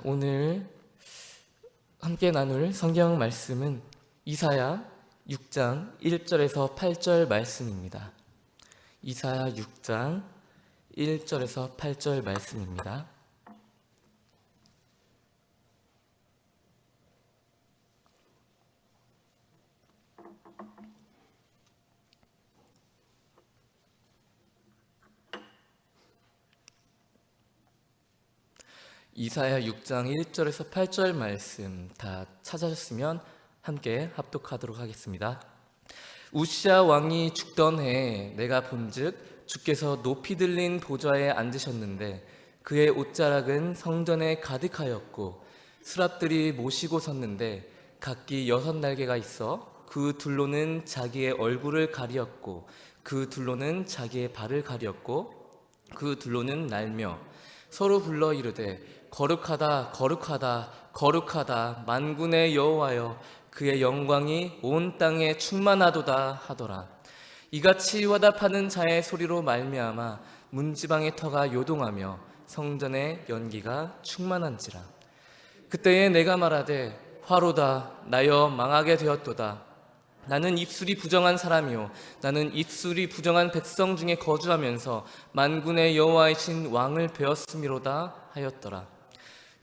오늘 함께 나눌 성경 말씀은 이사야 6장 1절에서 8절 말씀입니다. 이사야 6장 1절에서 8절 말씀입니다. 이사야 6장 1절에서 8절 말씀 다 찾아셨으면 함께 합독하도록 하겠습니다. 우시야 왕이 죽던 해에 내가 본즉 주께서 높이 들린 보좌에 앉으셨는데 그의 옷자락은 성전에 가득하였고 스랍들이 모시고 섰는데 각기 6날개가 있어 그 둘로는 자기의 얼굴을 가리었고 그 둘로는 자기의 발을 가리었고 그 둘로는 날며 서로 불러 이르되 거룩하다 거룩하다 거룩하다 만군의 여호와여 그의 영광이 온 땅에 충만하도다 하더라. 이같이 화답하는 자의 소리로 말미암아 문지방의 터가 요동하며 성전의 연기가 충만한지라. 그때에 내가 말하되 화로다 나여 망하게 되었도다. 나는 입술이 부정한 사람이요 나는 입술이 부정한 백성 중에 거주하면서 만군의 여호와이신 왕을 배웠음이로다 하였더라.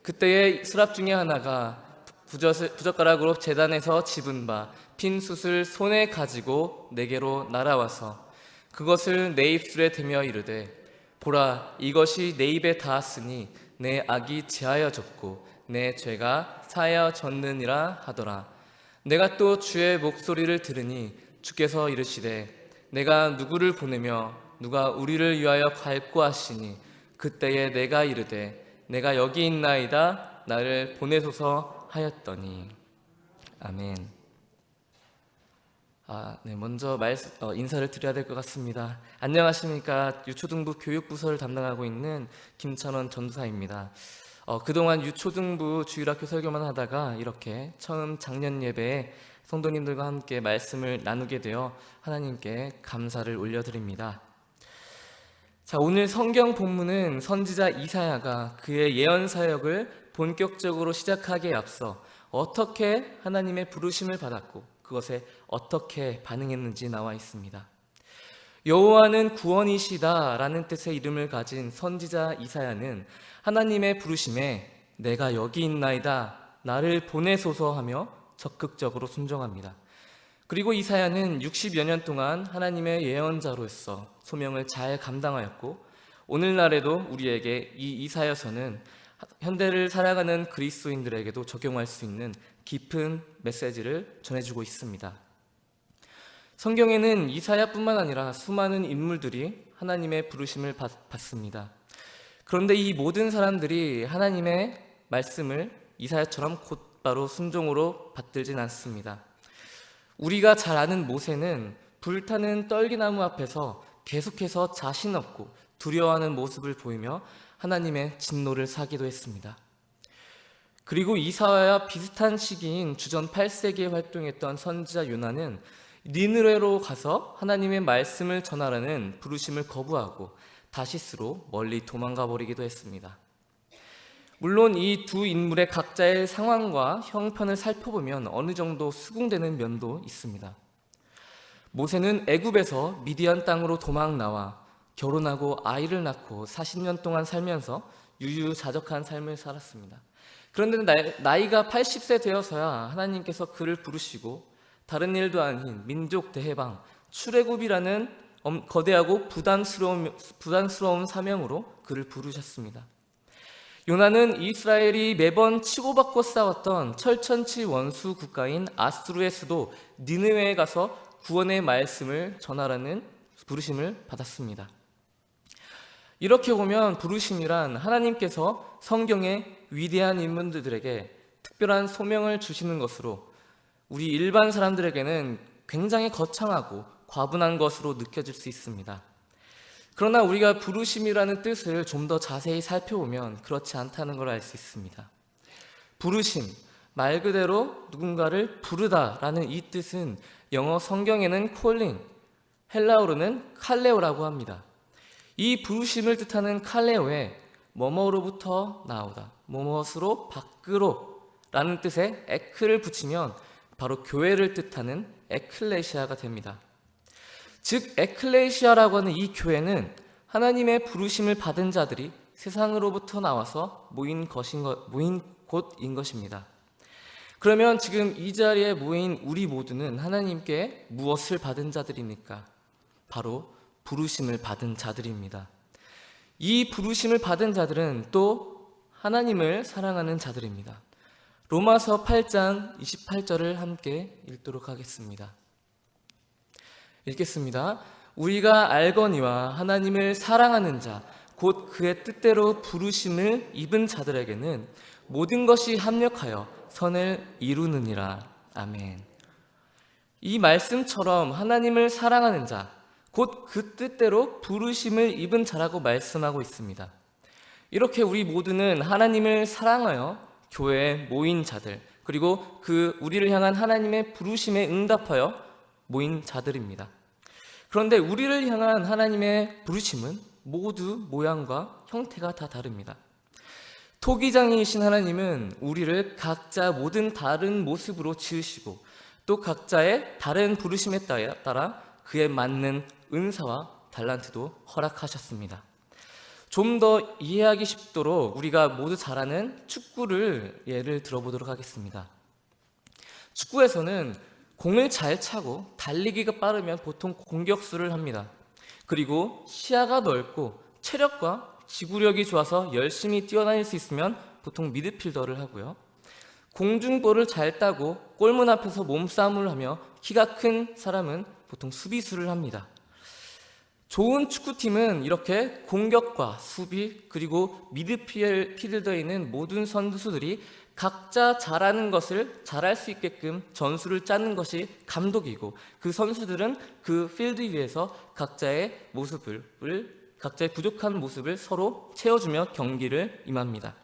그때에 스랍 중에 하나가 부젓가락으로 제단에서 집은 바 핀 숯을 손에 가지고 내게로 날아와서 그것을 내 입술에 대며 이르되 보라 이것이 내 입에 닿았으니 내 악이 제하여졌고 내 죄가 사하여졌느니라 하더라. 내가 또 주의 목소리를 들으니 주께서 이르시되 내가 누구를 보내며 누가 우리를 위하여 갈고 하시니 그때에 내가 이르되 내가 여기 있나이다 나를 보내소서 하였더니. 아멘. 먼저 인사를 드려야 될 것 같습니다. 안녕하십니까. 유초등부 교육부서를 담당하고 있는 김찬원 전도사입니다. 그동안 유초등부 주일학교 설교만 하다가 이렇게 처음 작년 예배에 성도님들과 함께 말씀을 나누게 되어 하나님께 감사를 올려드립니다. 오늘 성경 본문은 선지자 이사야가 그의 예언 사역을 본격적으로 시작하기에 앞서 어떻게 하나님의 부르심을 받았고 그것에 어떻게 반응했는지 나와 있습니다. 여호와는 구원이시다 라는 뜻의 이름을 가진 선지자 이사야는 하나님의 부르심에 내가 여기 있나이다 나를 보내소서 하며 적극적으로 순종합니다. 그리고 이사야는 60여 년 동안 하나님의 예언자로서 소명을 잘 감당하였고 오늘날에도 우리에게 이 이사야서는 현대를 살아가는 그리스도인들에게도 적용할 수 있는 깊은 메시지를 전해주고 있습니다. 성경에는 이사야뿐만 아니라 수많은 인물들이 하나님의 부르심을 받습니다. 그런데 이 모든 사람들이 하나님의 말씀을 이사야처럼 곧바로 순종으로 받들진 않습니다. 우리가 잘 아는 모세는 불타는 떨기나무 앞에서 계속해서 자신 없고 두려워하는 모습을 보이며 하나님의 진노를 사기도 했습니다. 그리고 이사야와 비슷한 시기인 주전 8세기에 활동했던 선지자 요나는 니느웨로 가서 하나님의 말씀을 전하라는 부르심을 거부하고 다시스로 멀리 도망가 버리기도 했습니다. 물론 이 두 인물의 각자의 상황과 형편을 살펴보면 어느 정도 수긍되는 면도 있습니다. 모세는 애굽에서 미디안 땅으로 도망 나와 결혼하고 아이를 낳고 40년 동안 살면서 유유자적한 삶을 살았습니다. 그런데 나이가 80세 되어서야 하나님께서 그를 부르시고 다른 일도 아닌 민족 대해방, 출애굽이라는 거대하고 부담스러운 사명으로 그를 부르셨습니다. 요나는 이스라엘이 매번 치고받고 싸웠던 철천지 원수 국가인 아수르의 수도 니느웨에 가서 구원의 말씀을 전하라는 부르심을 받았습니다. 이렇게 보면 부르심이란 하나님께서 성경의 위대한 인물들에게 특별한 소명을 주시는 것으로 우리 일반 사람들에게는 굉장히 거창하고 과분한 것으로 느껴질 수 있습니다. 그러나 우리가 부르심이라는 뜻을 좀 더 자세히 살펴보면 그렇지 않다는 걸 알 수 있습니다. 부르심, 말 그대로 누군가를 부르다라는 이 뜻은 영어 성경에는 calling, 헬라어로는 칼레오라고 합니다. 이 부르심을 뜻하는 칼레오에 뭐뭐로부터 나오다, 뭐뭇으로 밖으로 라는 뜻의 에크를 붙이면 바로 교회를 뜻하는 에클레시아가 됩니다. 즉 에클레시아라고 하는 이 교회는 하나님의 부르심을 받은 자들이 세상으로부터 나와서 모인 곳인 것입니다. 그러면 지금 이 자리에 모인 우리 모두는 하나님께 무엇을 받은 자들입니까? 바로 부르심을 받은 자들입니다. 이 부르심을 받은 자들은 또 하나님을 사랑하는 자들입니다. 로마서 8장 28절을 함께 읽도록 하겠습니다. 읽겠습니다. 우리가 알거니와 하나님을 사랑하는 자, 곧 그의 뜻대로 부르심을 입은 자들에게는 모든 것이 합력하여 선을 이루느니라. 아멘. 이 말씀처럼 하나님을 사랑하는 자, 곧 그 뜻대로 부르심을 입은 자라고 말씀하고 있습니다. 이렇게 우리 모두는 하나님을 사랑하여 교회에 모인 자들, 그리고 그 우리를 향한 하나님의 부르심에 응답하여 모인 자들입니다. 그런데 우리를 향한 하나님의 부르심은 모두 모양과 형태가 다 다릅니다. 토기장이신 하나님은 우리를 각자 모든 다른 모습으로 지으시고 또 각자의 다른 부르심에 따라 그에 맞는 은사와 달란트도 허락하셨습니다. 좀 더 이해하기 쉽도록 우리가 모두 잘 아는 축구를 예를 들어보도록 하겠습니다. 축구에서는 공을 잘 차고 달리기가 빠르면 보통 공격수를 합니다. 그리고 시야가 넓고 체력과 지구력이 좋아서 열심히 뛰어다닐 수 있으면 보통 미드필더를 하고요. 공중볼을 잘 따고 골문 앞에서 몸싸움을 하며 키가 큰 사람은 보통 수비수를 합니다. 좋은 축구팀은 이렇게 공격과 수비 그리고 미드필더에 있는 모든 선수들이 각자 잘하는 것을 잘할 수 있게끔 전술을 짜는 것이 감독이고 그 선수들은 그 필드 위에서 각자의 부족한 모습을 서로 채워주며 경기를 임합니다.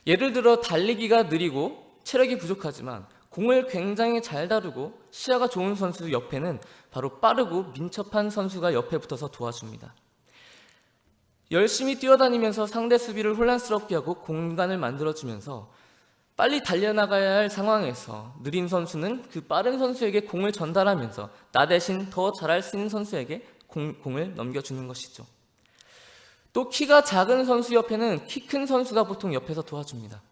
예를 들어 달리기가 느리고 체력이 부족하지만 공을 굉장히 잘 다루고 시야가 좋은 선수 옆에는 바로 빠르고 민첩한 선수가 옆에 붙어서 도와줍니다. 열심히 뛰어다니면서 상대 수비를 혼란스럽게 하고 공간을 만들어주면서 빨리 달려나가야 할 상황에서 느린 선수는 그 빠른 선수에게 공을 전달하면서 나 대신 더 잘할 수 있는 선수에게 공을 넘겨주는 것이죠. 또 키가 작은 선수 옆에는 키 큰 선수가 보통 옆에서 도와줍니다.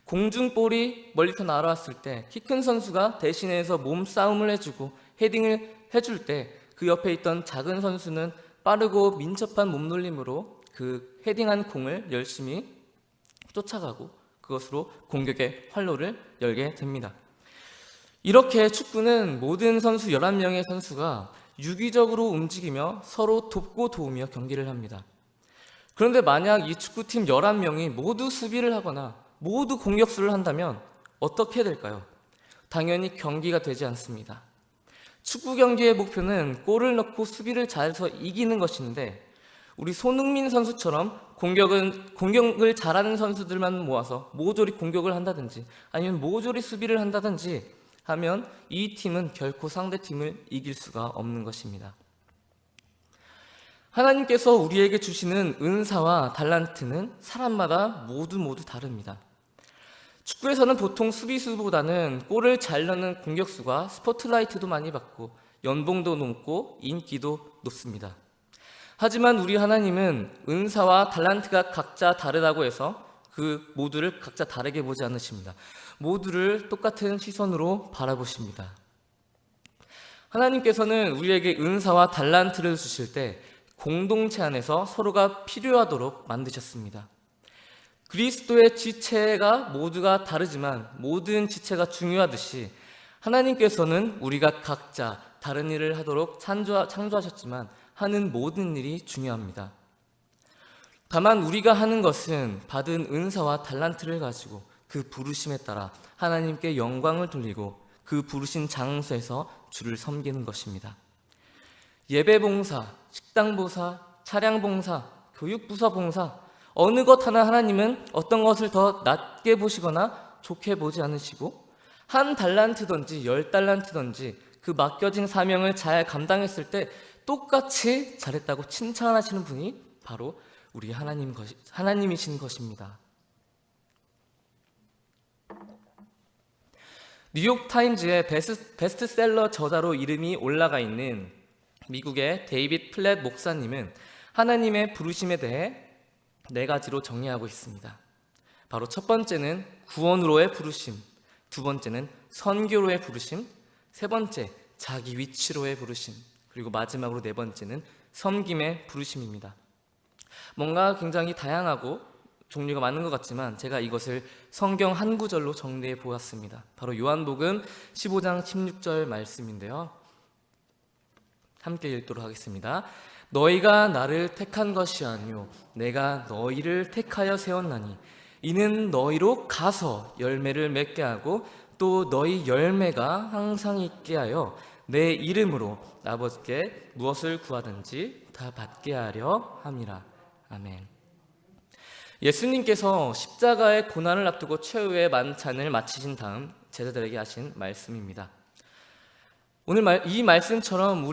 공중볼이 멀리서 날아왔을 때 키 큰 선수가 대신해서 몸싸움을 해주고 헤딩을 해줄 때 그 옆에 있던 작은 선수는 빠르고 민첩한 몸놀림으로 그 헤딩한 공을 열심히 쫓아가고 그것으로 공격의 활로를 열게 됩니다. 이렇게 축구는 모든 선수 11명의 선수가 유기적으로 움직이며 서로 돕고 도우며 경기를 합니다. 그런데 만약 이 축구팀 11명이 모두 수비를 하거나 모두 공격수를 한다면 어떻게 될까요? 당연히 경기가 되지 않습니다. 축구 경기의 목표는 골을 넣고 수비를 잘해서 이기는 것인데 우리 손흥민 선수처럼 공격을 잘하는 선수들만 모아서 모조리 공격을 한다든지 아니면 모조리 수비를 한다든지 하면 이 팀은 결코 상대팀을 이길 수가 없는 것입니다. 하나님께서 우리에게 주시는 은사와 달란트는 사람마다 모두 다릅니다. 축구에서는 보통 수비수보다는 골을 잘 넣는 공격수가 스포트라이트도 많이 받고 연봉도 높고 인기도 높습니다. 하지만 우리 하나님은 은사와 달란트가 각자 다르다고 해서 그 모두를 각자 다르게 보지 않으십니다. 모두를 똑같은 시선으로 바라보십니다. 하나님께서는 우리에게 은사와 달란트를 주실 때 공동체 안에서 서로가 필요하도록 만드셨습니다. 그리스도의 지체가 모두가 다르지만 모든 지체가 중요하듯이 하나님께서는 우리가 각자 다른 일을 하도록 창조하셨지만 하는 모든 일이 중요합니다. 다만 우리가 하는 것은 받은 은사와 달란트를 가지고 그 부르심에 따라 하나님께 영광을 돌리고 그 부르신 장소에서 주를 섬기는 것입니다. 예배봉사, 식당보사, 차량봉사, 교육부서 봉사 어느 것 하나 하나님은 어떤 것을 더 낮게 보시거나 좋게 보지 않으시고 한 달란트든지 10달란트든지 그 맡겨진 사명을 잘 감당했을 때 똑같이 잘했다고 칭찬하시는 분이 바로 우리 하나님이신 것입니다. 뉴욕 타임즈의 베스트셀러 저자로 이름이 올라가 있는 미국의 데이빗 플랫 목사님은 하나님의 부르심에 대해 4가지로 정리하고 있습니다. 바로 첫 번째는 구원으로의 부르심, 두 번째는 선교로의 부르심, 세 번째 자기 위치로의 부르심, 그리고 마지막으로 4번째는 섬김의 부르심입니다. 뭔가 굉장히 다양하고 종류가 많은 것 같지만 제가 이것을 성경 한 구절로 정리해 보았습니다. 바로 요한복음 15장 16절 말씀인데요. 함께 읽도록 하겠습니다. 너희가 나를 택한 것이 아니요 내가 너희를 택하여 세웠나니 이는 너희로 가서 열매를 맺게 하고 또 너희 열매가 항상 있게 하여 내 이름으로 아버지께 무엇을 구하든지 다 받게 하려 함이라. 아멘. 예수님께서 십자가의 고난을 앞두고 최후의 만찬을 마치신 다음 제자들에게 하신 말씀입니다. 오늘 이 말씀처럼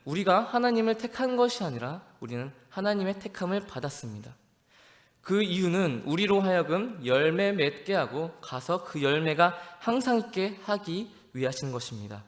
우리가 하나님을 택한 것이 아니라 우리는 하나님의 택함을 받았습니다. 그 이유는 우리로 하여금 열매 맺게 하고 가서 그 열매가 항상 있게 하기 위하신 것입니다.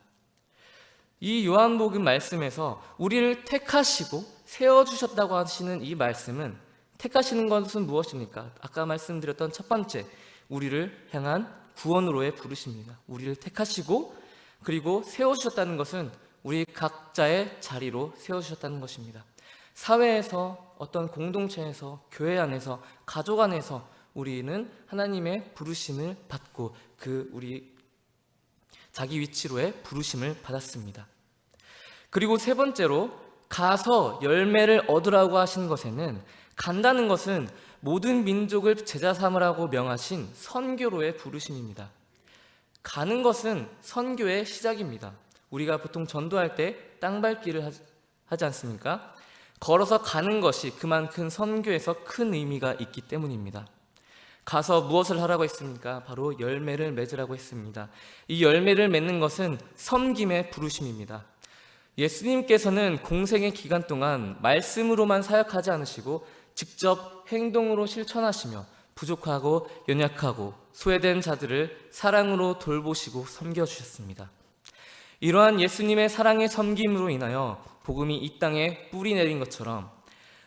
이 요한복음 말씀에서 우리를 택하시고 세워주셨다고 하시는 이 말씀은 택하시는 것은 무엇입니까? 아까 말씀드렸던 첫 번째, 우리를 향한 구원으로의 부르심입니다. 우리를 택하시고 그리고 세워주셨다는 것은 우리 각자의 자리로 세워주셨다는 것입니다. 사회에서, 어떤 공동체에서, 교회 안에서, 가족 안에서 우리는 하나님의 부르심을 받고 우리 자기 위치로의 부르심을 받았습니다. 그리고 세 번째로 가서 열매를 얻으라고 하신 것에는 간다는 것은 모든 민족을 제자 삼으라고 명하신 선교로의 부르심입니다. 가는 것은 선교의 시작입니다. 우리가 보통 전도할 때 땅밟기를 하지 않습니까? 걸어서 가는 것이 그만큼 선교에서 큰 의미가 있기 때문입니다. 가서 무엇을 하라고 했습니까? 바로 열매를 맺으라고 했습니다. 이 열매를 맺는 것은 섬김의 부르심입니다. 예수님께서는 공생의 기간 동안 말씀으로만 사역하지 않으시고 직접 행동으로 실천하시며 부족하고 연약하고 소외된 자들을 사랑으로 돌보시고 섬겨주셨습니다. 이러한 예수님의 사랑의 섬김으로 인하여 복음이 이 땅에 뿌리 내린 것처럼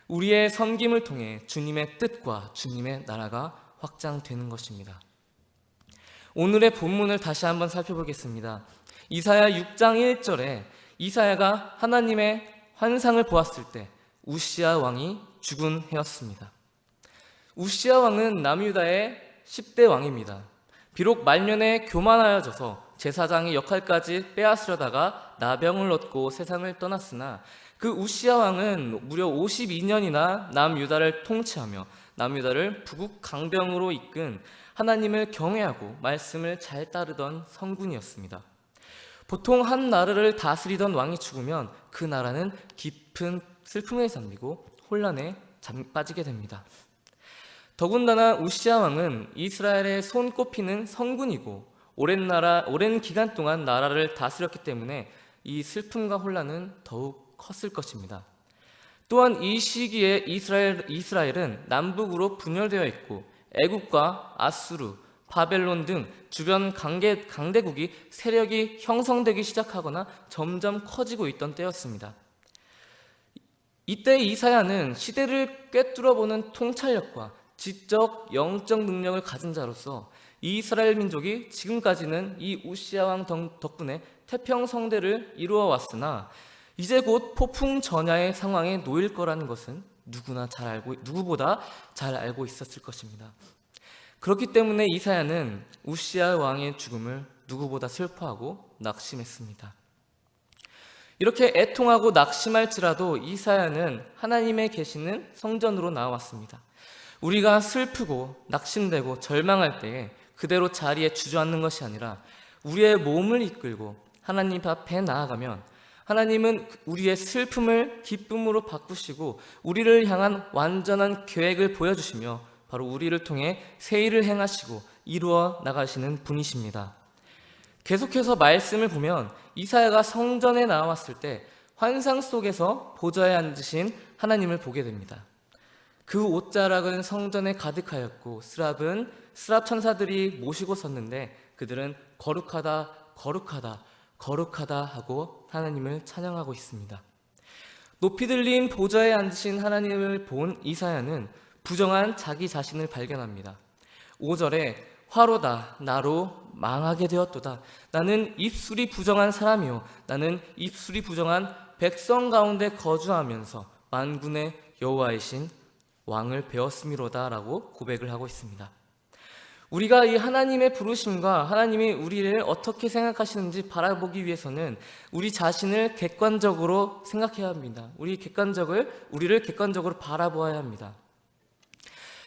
우리의 섬김을 통해 주님의 뜻과 주님의 나라가 확장되는 것입니다. 오늘의 본문을 다시 한번 살펴보겠습니다. 이사야 6장 1절에 이사야가 하나님의 환상을 보았을 때 우시야 왕이 죽은 해였습니다. 우시야 왕은 남유다의 10대 왕입니다. 비록 말년에 교만하여져서 제사장의 역할까지 빼앗으려다가 나병을 얻고 세상을 떠났으나 그 우시야 왕은 무려 52년이나 남유다를 통치하며 남유다를 북국 강병으로 이끈 하나님을 경외하고 말씀을 잘 따르던 성군이었습니다. 보통 한 나라를 다스리던 왕이 죽으면 그 나라는 깊은 슬픔에 잠기고 혼란에 빠지게 됩니다. 더군다나 우시야 왕은 이스라엘의 손꼽히는 성군이고 오랜 기간 동안 나라를 다스렸기 때문에 이 슬픔과 혼란은 더욱 컸을 것입니다. 또한 이 시기에 이스라엘은 남북으로 분열되어 있고 애국과 아수르, 바벨론 등 주변 강대국이 세력이 형성되기 시작하거나 점점 커지고 있던 때였습니다. 이때 이사야는 시대를 꿰뚫어보는 통찰력과 지적, 영적 능력을 가진 자로서 이스라엘 민족이 지금까지는 이 우시야 왕 덕분에 태평성대를 이루어 왔으나 이제 곧 폭풍전야의 상황에 놓일 거라는 것은 누구보다 잘 알고 있었을 것입니다. 그렇기 때문에 이사야는 우시야 왕의 죽음을 누구보다 슬퍼하고 낙심했습니다. 이렇게 애통하고 낙심할지라도 이사야는 하나님의 계시는 성전으로 나왔습니다. 우리가 슬프고 낙심되고 절망할 때에 그대로 자리에 주저앉는 것이 아니라 우리의 몸을 이끌고 하나님 앞에 나아가면 하나님은 우리의 슬픔을 기쁨으로 바꾸시고 우리를 향한 완전한 계획을 보여주시며 바로 우리를 통해 새 일을 행하시고 이루어 나가시는 분이십니다. 계속해서 말씀을 보면 이사야가 성전에 나왔을 때 환상 속에서 보좌에 앉으신 하나님을 보게 됩니다. 그 옷자락은 성전에 가득하였고 스랍은 스랍 천사들이 모시고 섰는데 그들은 거룩하다 거룩하다 거룩하다 하고 하나님을 찬양하고 있습니다. 높이 들린 보좌에 앉으신 하나님을 본 이사야는 부정한 자기 자신을 발견합니다. 5절에 화로다 나로 망하게 되었도다. 나는 입술이 부정한 사람이요 나는 입술이 부정한 백성 가운데 거주하면서 만군의 여호와이신 왕을 배웠음이로다 라고 고백을 하고 있습니다. 우리가 이 하나님의 부르심과 하나님이 우리를 어떻게 생각하시는지 바라보기 위해서는 우리 자신을 객관적으로 생각해야 합니다. 우리를 객관적으로 바라보아야 합니다.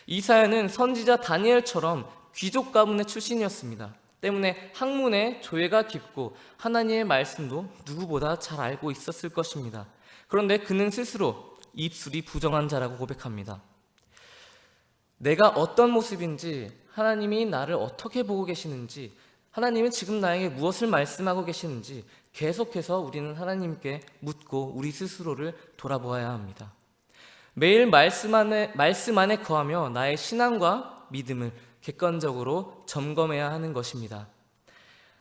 이사야는 선지자 다니엘처럼 귀족 가문의 출신이었습니다. 때문에 학문의 조예가 깊고 하나님의 말씀도 누구보다 잘 알고 있었을 것입니다. 그런데 그는 스스로 입술이 부정한 자라고 고백합니다. 내가 어떤 모습인지, 하나님이 나를 어떻게 보고 계시는지, 하나님은 지금 나에게 무엇을 말씀하고 계시는지 계속해서 우리는 하나님께 묻고 우리 스스로를 돌아보아야 합니다. 매일 말씀 안에 거하며 나의 신앙과 믿음을 객관적으로 점검해야 하는 것입니다.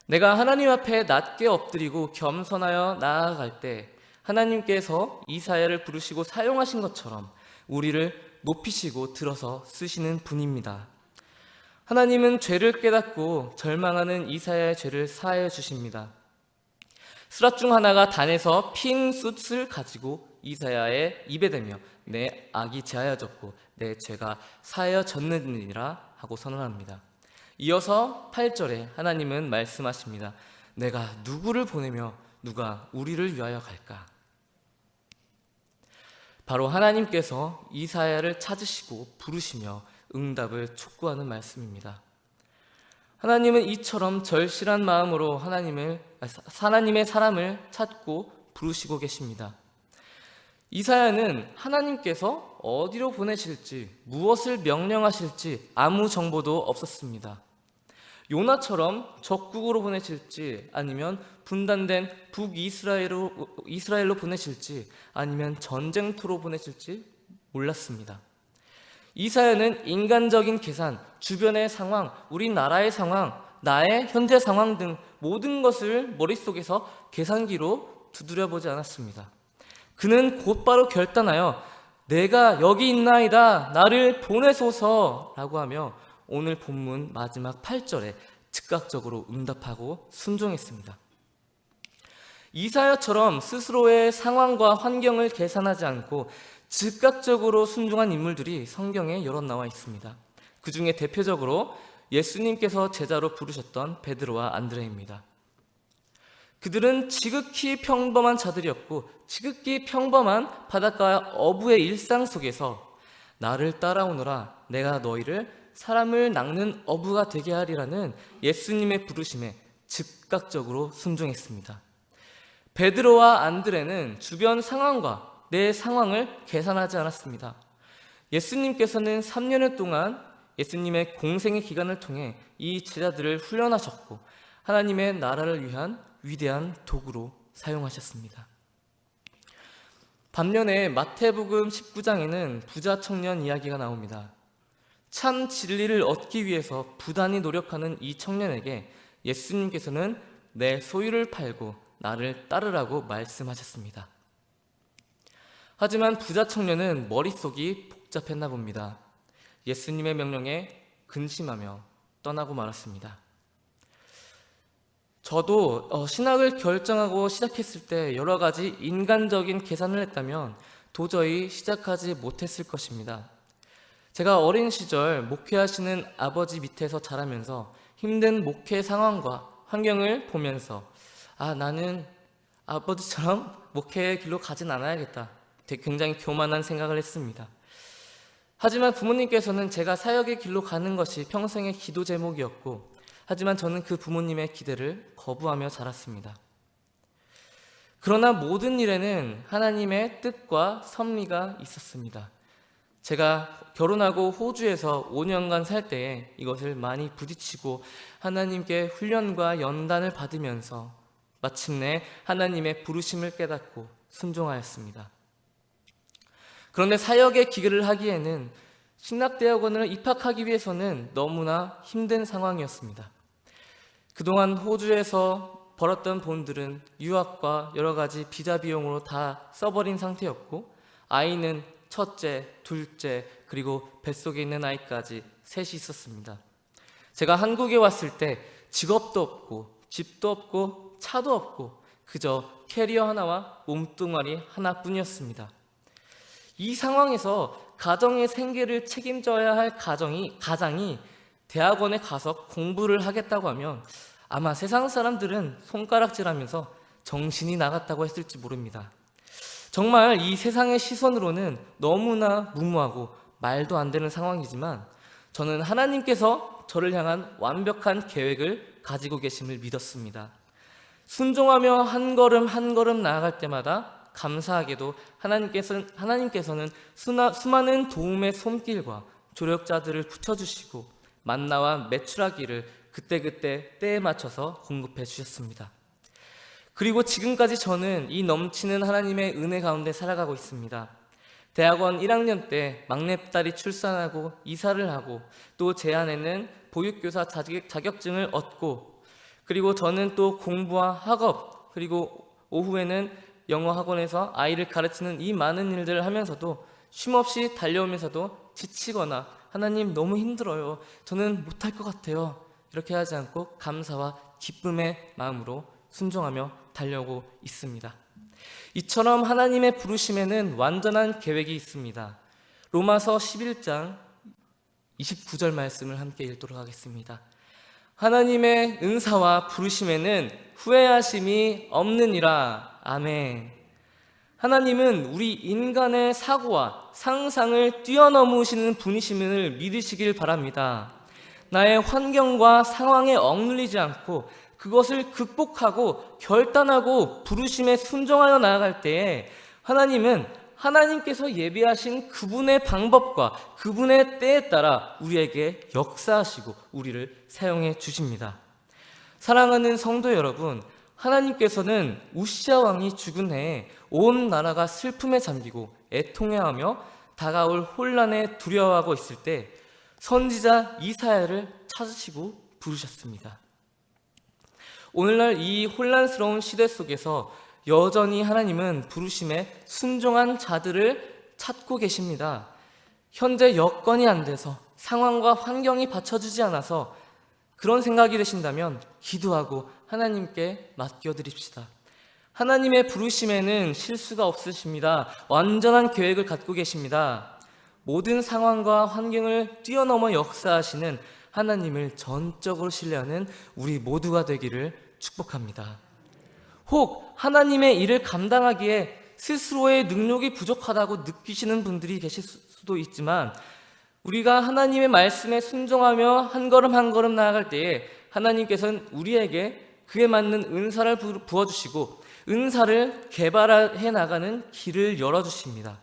내가 하나님 앞에 낮게 엎드리고 겸손하여 나아갈 때 하나님께서 이사야를 부르시고 사용하신 것처럼 우리를 높이시고 들어서 쓰시는 분입니다. 하나님은 죄를 깨닫고 절망하는 이사야의 죄를 사하여 주십니다. 스랍 중 하나가 단에서 핀 숯을 가지고 이사야의 입에 대며 내 악이 제하여졌고 내 죄가 사하여졌느니라 하고 선언합니다. 이어서 8절에 하나님은 말씀하십니다. 내가 누구를 보내며 누가 우리를 위하여 갈까? 바로 하나님께서 이사야를 찾으시고 부르시며 응답을 촉구하는 말씀입니다. 하나님은 이처럼 절실한 마음으로 하나님의 사람을 찾고 부르시고 계십니다. 이사야는 하나님께서 어디로 보내실지, 무엇을 명령하실지 아무 정보도 없었습니다. 요나처럼 적국으로 보내실지, 아니면 분단된 북이스라엘로 보내실지, 아니면 전쟁터로 보내실지 몰랐습니다. 이사야는 인간적인 계산, 주변의 상황, 우리나라의 상황, 나의 현재 상황 등 모든 것을 머릿속에서 계산기로 두드려보지 않았습니다. 그는 곧바로 결단하여 내가 여기 있나이다 나를 보내소서 라고 하며 오늘 본문 마지막 8절에 즉각적으로 응답하고 순종했습니다. 이사야처럼 스스로의 상황과 환경을 계산하지 않고 즉각적으로 순종한 인물들이 성경에 여럿 나와 있습니다. 그 중에 대표적으로 예수님께서 제자로 부르셨던 베드로와 안드레입니다. 그들은 지극히 평범한 자들이었고 지극히 평범한 바닷가 어부의 일상 속에서 나를 따라오너라 내가 너희를 사람을 낚는 어부가 되게 하리라는 예수님의 부르심에 즉각적으로 순종했습니다. 베드로와 안드레는 주변 상황과 내 상황을 계산하지 않았습니다. 예수님께서는 3년여 동안 예수님의 공생의 기간을 통해 이 제자들을 훈련하셨고 하나님의 나라를 위한 위대한 도구로 사용하셨습니다. 반면에 마태복음 19장에는 부자 청년 이야기가 나옵니다. 참 진리를 얻기 위해서 부단히 노력하는 이 청년에게 예수님께서는 내 소유를 팔고 나를 따르라고 말씀하셨습니다. 하지만 부자 청년은 머릿속이 복잡했나 봅니다. 예수님의 명령에 근심하며 떠나고 말았습니다. 저도 신학을 결정하고 시작했을 때 여러 가지 인간적인 계산을 했다면 도저히 시작하지 못했을 것입니다. 제가 어린 시절 목회하시는 아버지 밑에서 자라면서 힘든 목회 상황과 환경을 보면서 나는 아버지처럼 목회의 길로 가진 않아야겠다. 굉장히 교만한 생각을 했습니다. 하지만 부모님께서는 제가 사역의 길로 가는 것이 평생의 기도 제목이었고 하지만 저는 그 부모님의 기대를 거부하며 자랐습니다. 그러나 모든 일에는 하나님의 뜻과 섭리가 있었습니다. 제가 결혼하고 호주에서 5년간 살 때에 이것을 많이 부딪히고 하나님께 훈련과 연단을 받으면서 마침내 하나님의 부르심을 깨닫고 순종하였습니다. 그런데 사역의 기회를 하기에는 신학대학원을 입학하기 위해서는 너무나 힘든 상황이었습니다. 그동안 호주에서 벌었던 돈들은 유학과 여러 가지 비자 비용으로 다 써버린 상태였고, 아이는 첫째, 둘째, 그리고 뱃속에 있는 아이까지 셋이 있었습니다. 제가 한국에 왔을 때 직업도 없고 집도 없고 차도 없고 그저 캐리어 하나와 몸뚱아리 하나뿐이었습니다. 이 상황에서 가정의 생계를 책임져야 할 가장이 대학원에 가서 공부를 하겠다고 하면 아마 세상 사람들은 손가락질하면서 정신이 나갔다고 했을지 모릅니다. 정말 이 세상의 시선으로는 너무나 무모하고 말도 안 되는 상황이지만 저는 하나님께서 저를 향한 완벽한 계획을 가지고 계심을 믿었습니다. 순종하며 한 걸음 한 걸음 나아갈 때마다 감사하게도 하나님께서는 수많은 도움의 손길과 조력자들을 붙여주시고 만나와 메추라기를 그때그때 때에 맞춰서 공급해 주셨습니다. 그리고 지금까지 저는 이 넘치는 하나님의 은혜 가운데 살아가고 있습니다. 대학원 1학년 때 막내딸이 출산하고 이사를 하고 또 제 아내는 보육교사 자격증을 얻고, 그리고 저는 또 공부와 학업, 그리고 오후에는 영어 학원에서 아이를 가르치는 이 많은 일들을 하면서도 쉼없이 달려오면서도 지치거나 하나님 너무 힘들어요, 저는 못할 것 같아요, 이렇게 하지 않고 감사와 기쁨의 마음으로 순종하며 달려오고 있습니다. 이처럼 하나님의 부르심에는 완전한 계획이 있습니다. 로마서 11장 29절 말씀을 함께 읽도록 하겠습니다. 하나님의 은사와 부르심에는 후회하심이 없느니라. 아멘. 하나님은 우리 인간의 사고와 상상을 뛰어넘으시는 분이심을 믿으시길 바랍니다. 나의 환경과 상황에 억눌리지 않고 그것을 극복하고 결단하고 부르심에 순종하여 나아갈 때에 하나님은 하나님께서 예비하신 그분의 방법과 그분의 때에 따라 우리에게 역사하시고 우리를 사용해 주십니다. 사랑하는 성도 여러분, 하나님께서는 우시아 왕이 죽은 해에 온 나라가 슬픔에 잠기고 애통해하며 다가올 혼란에 두려워하고 있을 때 선지자 이사야를 찾으시고 부르셨습니다. 오늘날 이 혼란스러운 시대 속에서 여전히 하나님은 부르심에 순종한 자들을 찾고 계십니다. 현재 여건이 안 돼서 상황과 환경이 받쳐주지 않아서 그런 생각이 드신다면 기도하고 하나님께 맡겨드립시다. 하나님의 부르심에는 실수가 없으십니다. 완전한 계획을 갖고 계십니다. 모든 상황과 환경을 뛰어넘어 역사하시는 하나님을 전적으로 신뢰하는 우리 모두가 되기를 축복합니다. 혹 하나님의 일을 감당하기에 스스로의 능력이 부족하다고 느끼시는 분들이 계실 수도 있지만, 우리가 하나님의 말씀에 순종하며 한 걸음 한 걸음 나아갈 때에 하나님께서는 우리에게 그에 맞는 은사를 부어주시고 은사를 개발해 나가는 길을 열어주십니다.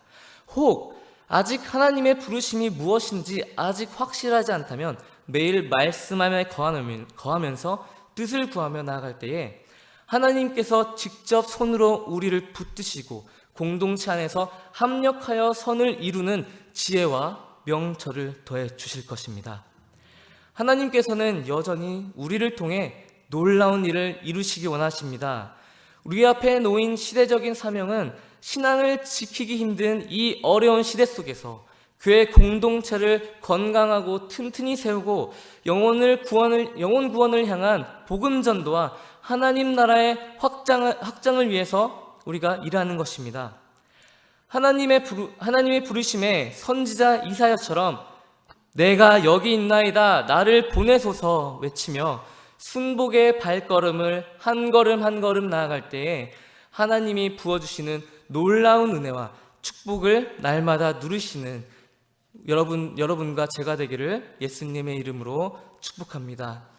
혹 아직 하나님의 부르심이 무엇인지 아직 확실하지 않다면 매일 말씀함에 거하면서 뜻을 구하며 나아갈 때에 하나님께서 직접 손으로 우리를 붙드시고 공동체 안에서 합력하여 선을 이루는 지혜와 명철을 더해 주실 것입니다. 하나님께서는 여전히 우리를 통해 놀라운 일을 이루시기 원하십니다. 우리 앞에 놓인 시대적인 사명은 신앙을 지키기 힘든 이 어려운 시대 속에서 교회 공동체를 건강하고 튼튼히 세우고 영혼 구원을 향한 복음 전도와 하나님 나라의 확장을 위해서 우리가 일하는 것입니다. 하나님의 부르심에 선지자 이사야처럼 내가 여기 있나이다 나를 보내소서 외치며 순복의 발걸음을 한 걸음 한 걸음 나아갈 때에 하나님이 부어주시는 놀라운 은혜와 축복을 날마다 누리시는 여러분과 제가 되기를 예수님의 이름으로 축복합니다.